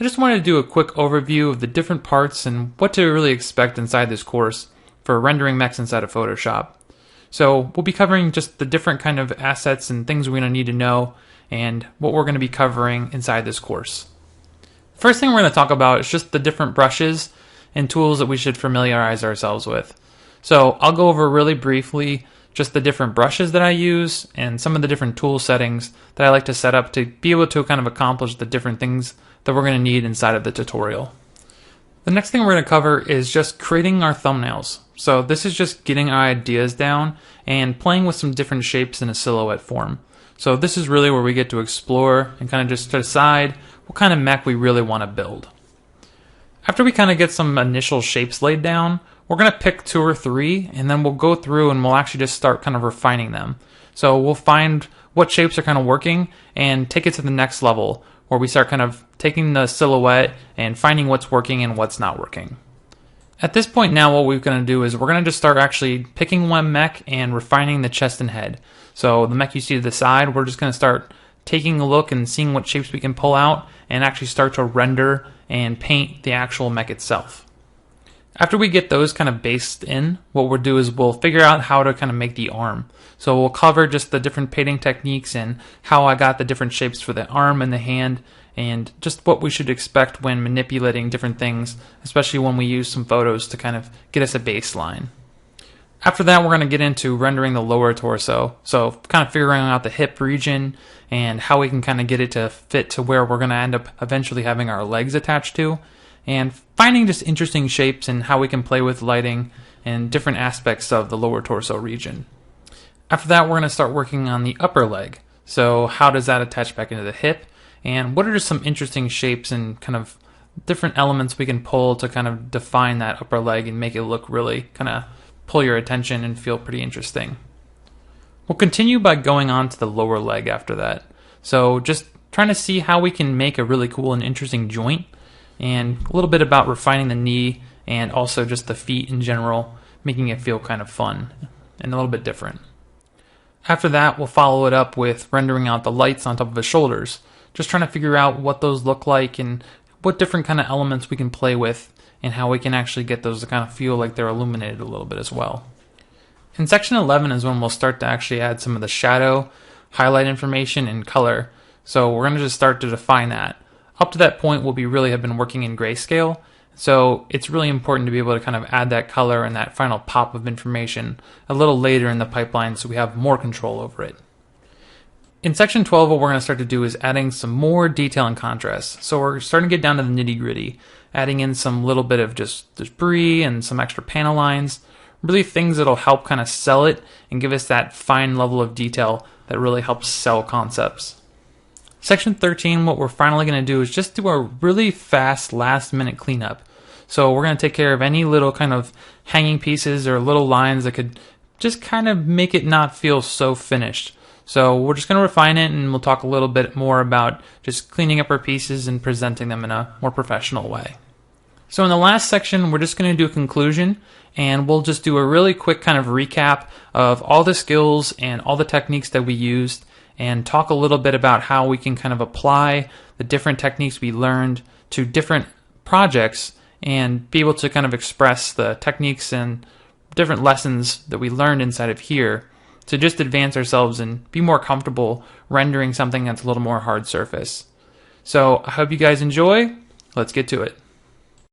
I just wanted to do a quick overview of the different parts and what to really expect inside this course for rendering mechs inside of Photoshop. So we'll be covering just the different kind of assets and things we're going to need to know and what we're going to be covering inside this course. First thing we're going to talk about is just the different brushes and tools that we should familiarize ourselves with. So I'll go over really briefly just the different brushes that I use and some of the different tool settings that I like to set up to be able to kind of accomplish the different things that we're going to need inside of the tutorial. The next thing we're going to cover is just creating our thumbnails. So this is just getting our ideas down and playing with some different shapes in a silhouette form. So this is really where we get to explore and kind of just decide what kind of mech we really want to build. After we kind of get some initial shapes laid down, we're going to pick 2 or 3 and then we'll go through and we'll actually just start kind of refining them. So we'll find what shapes are kind of working and take it to the next level where we start kind of taking the silhouette and finding what's working and what's not working. At this point now what we're going to do is we're going to just start actually picking one mech and refining the chest and head. So the mech you see to the side, we're just going to start taking a look and seeing what shapes we can pull out and actually start to render and paint the actual mech itself. After we get those kind of based in, what we'll do is we'll figure out how to kind of make the arm. So we'll cover just the different painting techniques and how I got the different shapes for the arm and the hand and just what we should expect when manipulating different things, especially when we use some photos to kind of get us a baseline. After that, we're going to get into rendering the lower torso. So kind of figuring out the hip region and how we can kind of get it to fit to where we're going to end up eventually having our legs attached to. And finding just interesting shapes and how we can play with lighting and different aspects of the lower torso region. After that, we're going to start working on the upper leg. So how does that attach back into the hip? And what are just some interesting shapes and kind of different elements we can pull to kind of define that upper leg and make it look really kind of pull your attention and feel pretty interesting. We'll continue by going on to the lower leg after that. So just trying to see how we can make a really cool and interesting joint and a little bit about refining the knee and also just the feet in general, making it feel kind of fun and a little bit different. After that, we'll follow it up with rendering out the lights on top of his shoulders, just trying to figure out what those look like and what different kind of elements we can play with and how we can actually get those to kind of feel like they're illuminated a little bit as well. In section 11 is when we'll start to actually add some of the shadow, highlight information, and color. So we're going to just start to define that. Up to that point, we'll really have been working in grayscale, so it's really important to be able to kind of add that color and that final pop of information a little later in the pipeline so we have more control over it. In section 12, what we're going to start to do is adding some more detail and contrast. So we're starting to get down to the nitty-gritty, adding in some little bit of just debris and some extra panel lines, really things that'll help kind of sell it and give us that fine level of detail that really helps sell concepts. Section 13, what we're finally going to do is just do a really fast last-minute cleanup. So we're going to take care of any little kind of hanging pieces or little lines that could just kind of make it not feel so finished. So we're just going to refine it and we'll talk a little bit more about just cleaning up our pieces and presenting them in a more professional way. So in the last section, we're just going to do a conclusion and we'll just do a really quick kind of recap of all the skills and all the techniques that we used and talk a little bit about how we can kind of apply the different techniques we learned to different projects and be able to kind of express the techniques and different lessons that we learned inside of here to just advance ourselves and be more comfortable rendering something that's a little more hard surface. So I hope you guys enjoy. Let's get to it.